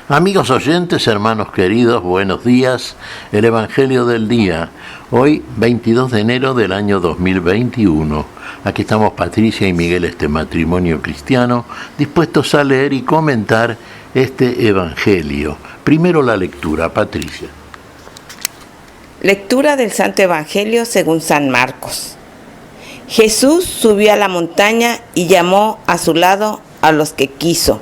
Amigos oyentes, hermanos queridos, buenos días. El Evangelio del día, hoy 22 de enero del año 2021. Aquí estamos Patricia y Miguel, este matrimonio cristiano, dispuestos a leer y comentar este Evangelio. Primero la lectura, Patricia. Lectura del Santo Evangelio según San Marcos. Jesús subió a la montaña y llamó a su lado a los que quiso.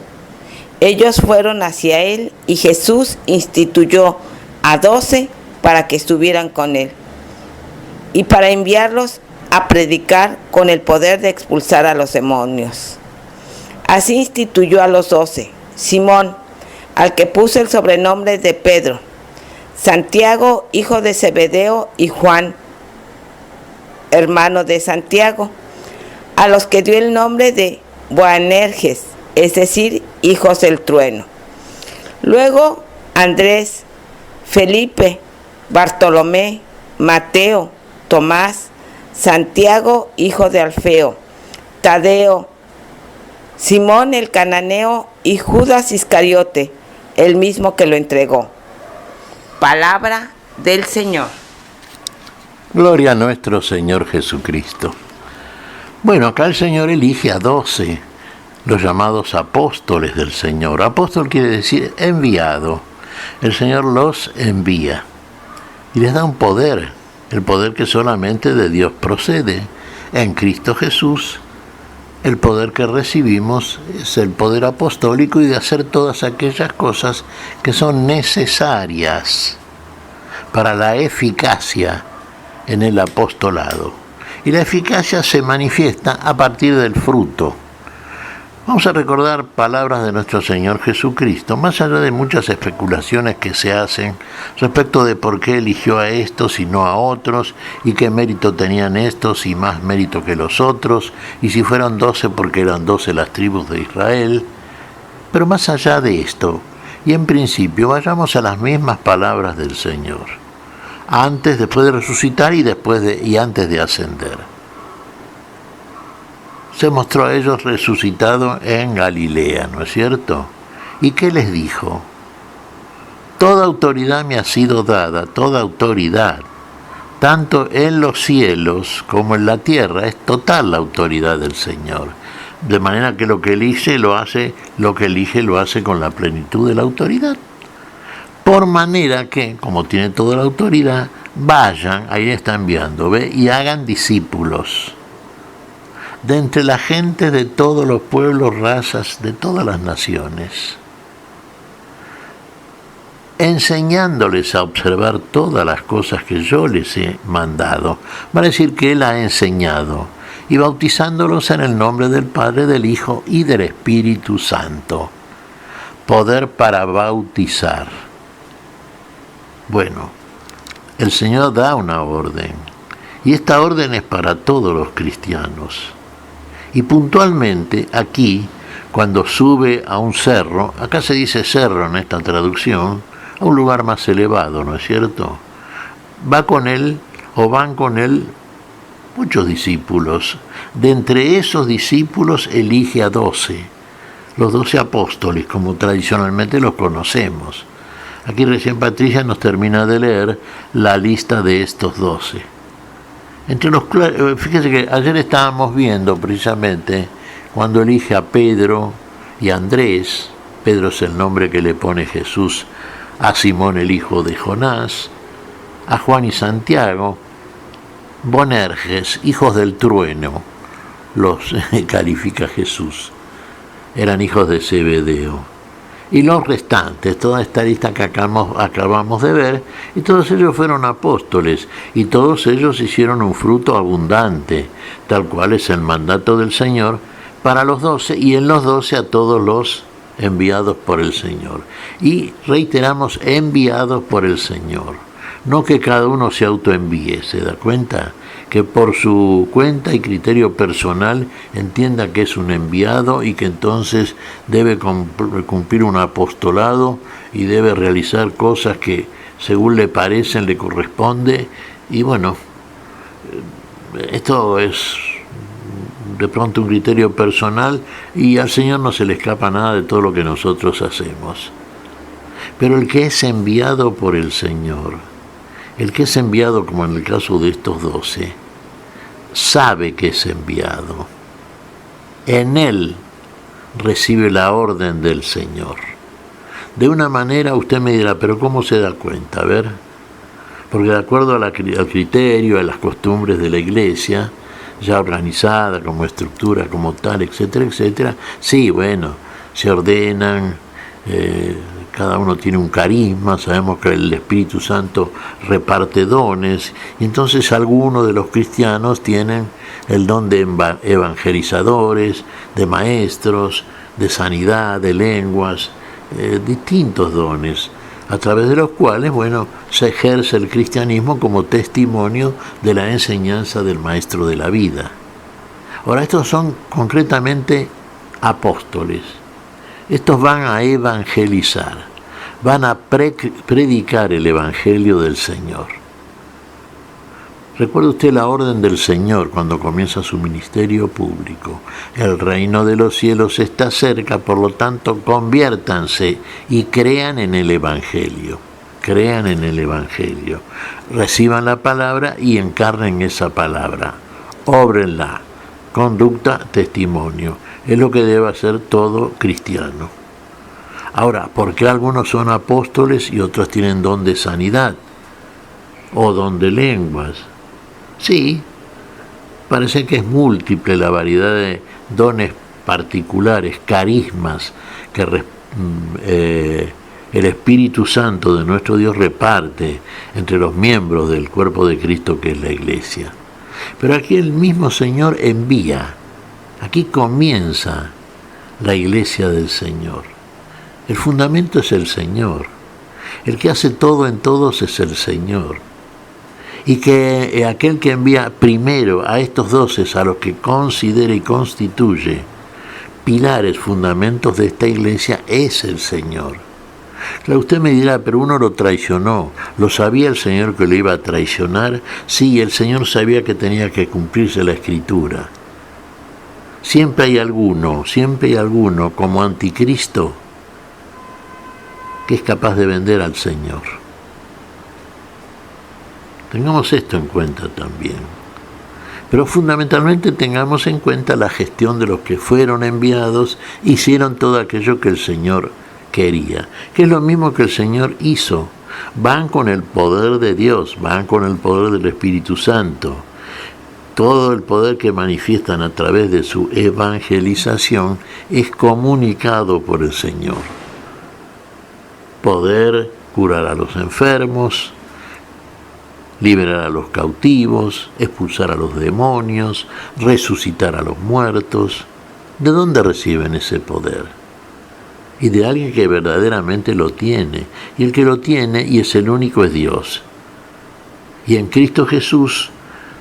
Ellos fueron hacia él y Jesús instituyó a 12 para que estuvieran con él y para enviarlos a predicar con el poder de expulsar a los demonios. Así instituyó a los 12: Simón, al que puso el sobrenombre de Pedro; Santiago, hijo de Zebedeo, y Juan, hermano de Santiago, a los que dio el nombre de Boanerges, es decir, hijos del trueno. Luego Andrés, Felipe, Bartolomé, Mateo, Tomás, Santiago, hijo de Alfeo, Tadeo, Simón el cananeo y Judas Iscariote, el mismo que lo entregó. Palabra del Señor. Gloria a nuestro Señor Jesucristo. Bueno, acá el Señor elige a 12, los llamados apóstoles del Señor. Apóstol quiere decir enviado. El Señor los envía y les da un poder, el poder que solamente de Dios procede. En Cristo Jesús, el poder que recibimos es el poder apostólico y de hacer todas aquellas cosas que son necesarias para la eficacia en el apostolado. Y la eficacia se manifiesta a partir del fruto. Vamos a recordar palabras de nuestro Señor Jesucristo, más allá de muchas especulaciones que se hacen respecto de por qué eligió a estos y no a otros, y qué mérito tenían estos y más mérito que los otros, y si fueron 12 porque eran 12 las tribus de Israel. Pero más allá de esto, y en principio, vayamos a las mismas palabras del Señor, antes, después de resucitar y antes de ascender. Se mostró a ellos resucitado en Galilea, ¿no es cierto? ¿Y qué les dijo? Toda autoridad me ha sido dada, toda autoridad, tanto en los cielos como en la tierra. Es total la autoridad del Señor. De manera que lo que elige lo hace con la plenitud de la autoridad. Por manera que, como tiene toda la autoridad, vayan, ahí está enviando, ¿ve? Y hagan discípulos de entre la gente de todos los pueblos, razas, de todas las naciones, enseñándoles a observar todas las cosas que yo les he mandado. Va a decir que Él ha enseñado, y bautizándolos en el nombre del Padre, del Hijo y del Espíritu Santo. Poder para bautizar. Bueno, el Señor da una orden, y esta orden es para todos los cristianos. Y puntualmente aquí, cuando sube a un cerro, acá se dice cerro en esta traducción, a un lugar más elevado, ¿no es cierto? Va con él, o van con él, muchos discípulos. De entre esos discípulos elige a 12, los 12 apóstoles, como tradicionalmente los conocemos. Aquí recién Patricia nos termina de leer la lista de estos 12. Fíjese que ayer estábamos viendo precisamente cuando elige a Pedro y a Andrés. Pedro es el nombre que le pone Jesús a Simón, el hijo de Jonás, a Juan y Santiago, Boanerges, hijos del trueno, los califica Jesús, eran hijos de Zebedeo. Y los restantes, toda esta lista que acabamos de ver, y todos ellos fueron apóstoles, y todos ellos hicieron un fruto abundante, tal cual es el mandato del Señor para los 12, y en los 12 a todos los enviados por el Señor. Y reiteramos, enviados por el Señor. No que cada uno se autoenvíe, ¿se da cuenta? Que por su cuenta y criterio personal entienda que es un enviado y que entonces debe cumplir un apostolado y debe realizar cosas que según le parecen le corresponde. Y bueno, esto es de pronto un criterio personal y al Señor no se le escapa nada de todo lo que nosotros hacemos. Pero el que es enviado por el Señor, el que es enviado, como en el caso de estos 12, sabe que es enviado. En él recibe la orden del Señor. De una manera usted me dirá, pero ¿cómo se da cuenta? A ver, porque de acuerdo al criterio, a las costumbres de la iglesia, ya organizada como estructura, como tal, etcétera, etcétera, sí, bueno, se ordenan, cada uno tiene un carisma, sabemos que el Espíritu Santo reparte dones, y entonces algunos de los cristianos tienen el don de evangelizadores, de maestros, de sanidad, de lenguas, distintos dones, a través de los cuales, bueno, se ejerce el cristianismo como testimonio de la enseñanza del Maestro de la vida. Ahora, estos son concretamente apóstoles. Estos van a evangelizar, van a predicar el Evangelio del Señor. Recuerde usted la orden del Señor cuando comienza su ministerio público. El reino de los cielos está cerca, por lo tanto, conviértanse y crean en el Evangelio. Crean en el Evangelio. Reciban la palabra y encarnen esa palabra. Óbrenla. Conducta, testimonio. Es lo que debe hacer todo cristiano. Ahora, ¿por qué algunos son apóstoles y otros tienen don de sanidad? O don de lenguas. Sí, parece que es múltiple la variedad de dones particulares, carismas que el Espíritu Santo de nuestro Dios reparte entre los miembros del cuerpo de Cristo que es la Iglesia. Pero aquí el mismo Señor envía, aquí comienza la Iglesia del Señor. El fundamento es el Señor, el que hace todo en todos es el Señor. Y que aquel que envía primero a estos 12, a los que considera y constituye pilares, fundamentos de esta iglesia, es el Señor. Claro, usted me dirá, pero uno lo traicionó. ¿Lo sabía el Señor que lo iba a traicionar? Sí, el Señor sabía que tenía que cumplirse la Escritura. Siempre hay alguno como anticristo que es capaz de vender al Señor. Tengamos esto en cuenta también. Pero fundamentalmente tengamos en cuenta la gestión de los que fueron enviados, hicieron todo aquello que el Señor quería, que es lo mismo que el Señor hizo. Van con el poder de Dios, van con el poder del Espíritu Santo. Todo el poder que manifiestan a través de su evangelización es comunicado por el Señor. Poder curar a los enfermos, liberar a los cautivos, expulsar a los demonios, resucitar a los muertos. ¿De dónde reciben ese poder? Y de alguien que verdaderamente lo tiene. Y el que lo tiene, y es el único, es Dios. Y en Cristo Jesús,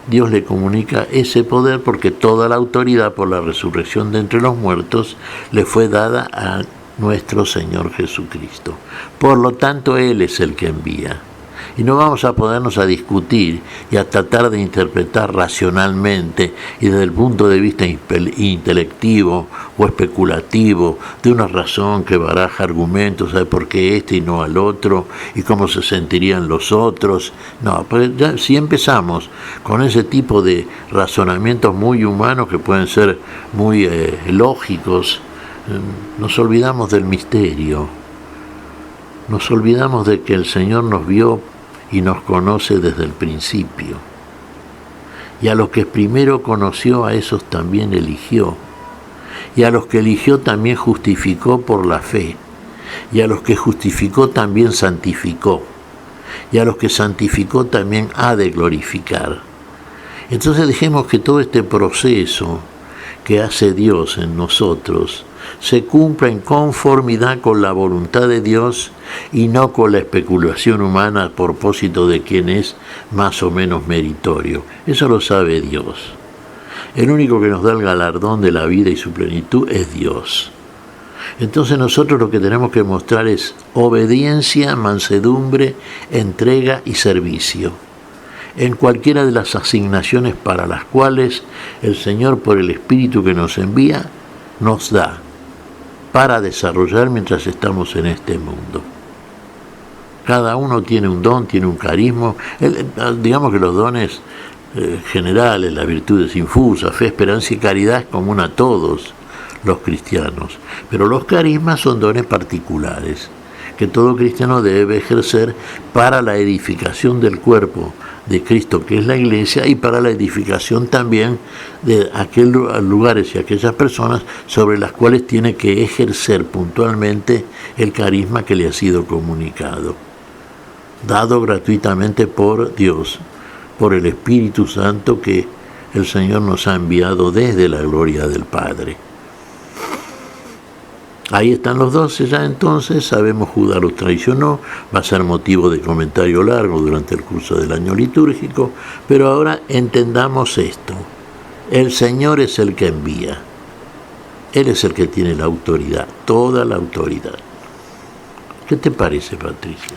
Dios le comunica ese poder porque toda la autoridad por la resurrección de entre los muertos le fue dada a nuestro Señor Jesucristo. Por lo tanto, Él es el que envía. Y no vamos a ponernos a discutir y a tratar de interpretar racionalmente y desde el punto de vista intelectivo o especulativo de una razón que baraja argumentos, ¿sabe por qué este y no al otro? ¿Y cómo se sentirían los otros? No, pues ya, si empezamos con ese tipo de razonamientos muy humanos que pueden ser muy lógicos, nos olvidamos del misterio. Nos olvidamos de que el Señor nos vio y nos conoce desde el principio. Y a los que primero conoció, a esos también eligió. Y a los que eligió también justificó por la fe. Y a los que justificó también santificó. Y a los que santificó también ha de glorificar. Entonces dejemos que todo este proceso que hace Dios en nosotros se cumpla en conformidad con la voluntad de Dios y no con la especulación humana a propósito de quién es más o menos meritorio. Eso lo sabe Dios. El único que nos da el galardón de la vida y su plenitud es Dios. Entonces nosotros lo que tenemos que mostrar es obediencia, mansedumbre, entrega y servicio en cualquiera de las asignaciones para las cuales el Señor, por el Espíritu que nos envía, nos da para desarrollar mientras estamos en este mundo. Cada uno tiene un don, tiene un carisma. Digamos que los dones generales, las virtudes infusas, fe, esperanza y caridad es común a todos los cristianos. Pero los carismas son dones particulares que todo cristiano debe ejercer para la edificación del cuerpo de Cristo, que es la Iglesia, y para la edificación también de aquellos lugares y aquellas personas sobre las cuales tiene que ejercer puntualmente el carisma que le ha sido comunicado, dado gratuitamente por Dios, por el Espíritu Santo que el Señor nos ha enviado desde la gloria del Padre. Ahí están los 12 ya entonces, sabemos Judas los traicionó, va a ser motivo de comentario largo durante el curso del año litúrgico, pero ahora entendamos esto, el Señor es el que envía, Él es el que tiene la autoridad, toda la autoridad. ¿Qué te parece, Patricia?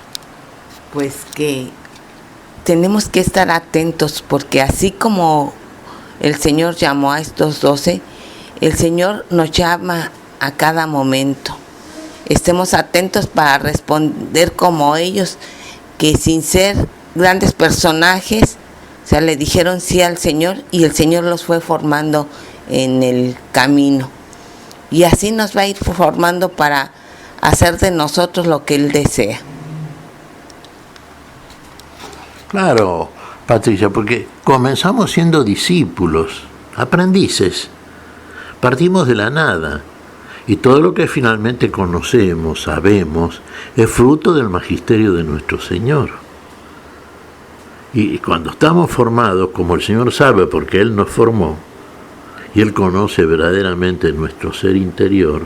Pues que tenemos que estar atentos, porque así como el Señor llamó a estos 12, el Señor nos llama a cada momento. Estemos atentos para responder como ellos, que sin ser grandes personajes, o sea, le dijeron sí al Señor y el Señor los fue formando en el camino. Y así nos va a ir formando para hacer de nosotros lo que Él desea. Claro, Patricia, porque comenzamos siendo discípulos, aprendices, partimos de la nada. Y todo lo que finalmente conocemos, sabemos, es fruto del magisterio de nuestro Señor. Y cuando estamos formados, como el Señor sabe, porque Él nos formó, y Él conoce verdaderamente nuestro ser interior,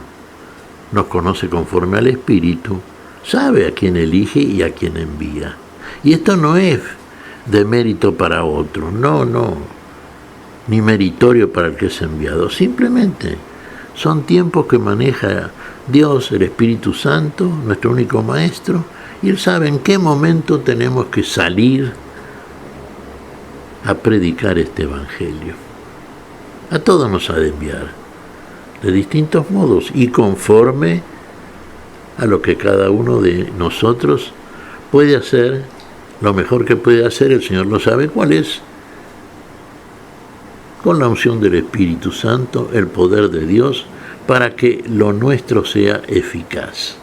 nos conoce conforme al Espíritu, sabe a quién elige y a quién envía. Y esto no es de mérito para otro, no, ni meritorio para el que es enviado, simplemente son tiempos que maneja Dios, el Espíritu Santo, nuestro único Maestro, y Él sabe en qué momento tenemos que salir a predicar este Evangelio. A todos nos ha de enviar, de distintos modos, y conforme a lo que cada uno de nosotros puede hacer, lo mejor que puede hacer, el Señor lo sabe cuál es, con la unción del Espíritu Santo, el poder de Dios, para que lo nuestro sea eficaz.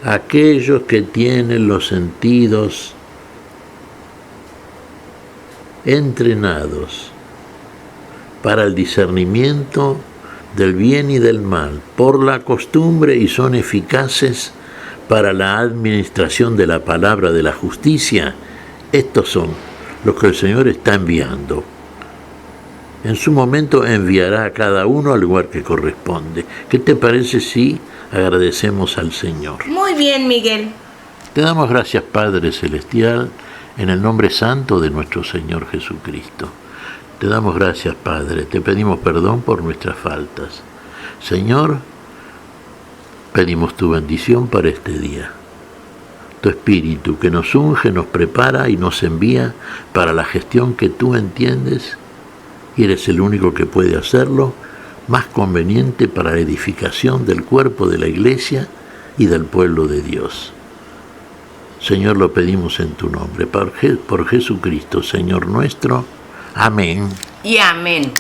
Aquellos que tienen los sentidos entrenados para el discernimiento del bien y del mal, por la costumbre, y son eficaces para la administración de la palabra de la justicia, estos son los que el Señor está enviando. En su momento enviará a cada uno al lugar que corresponde. ¿Qué te parece si agradecemos al Señor? Muy bien, Miguel. Te damos gracias, Padre Celestial, en el nombre santo de nuestro Señor Jesucristo. Te damos gracias, Padre. Te pedimos perdón por nuestras faltas. Señor, pedimos tu bendición para este día. Tu Espíritu que nos unge, nos prepara y nos envía para la gestión que tú entiendes, y eres el único que puede hacerlo, más conveniente para la edificación del cuerpo de la Iglesia y del pueblo de Dios. Señor, lo pedimos en tu nombre, por Jesucristo, Señor nuestro. Amén. Y amén.